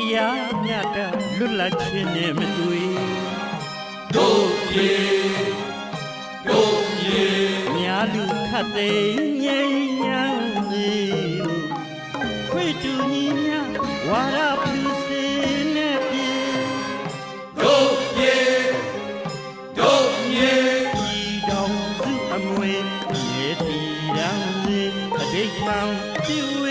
တရားမြတ်တာလွတ်လပ်ခြင်းနဲ့မတွေ့တို့ရေများလူခတ်သိမ်းငြိမ်းချမ်းစေခွေတူညီများဝါရပြုစေနဲ့ပြေတို့ရေဤတော်စုအမွေမြေတီရန်စေအတိတ်မှန်ပြည့်ဝ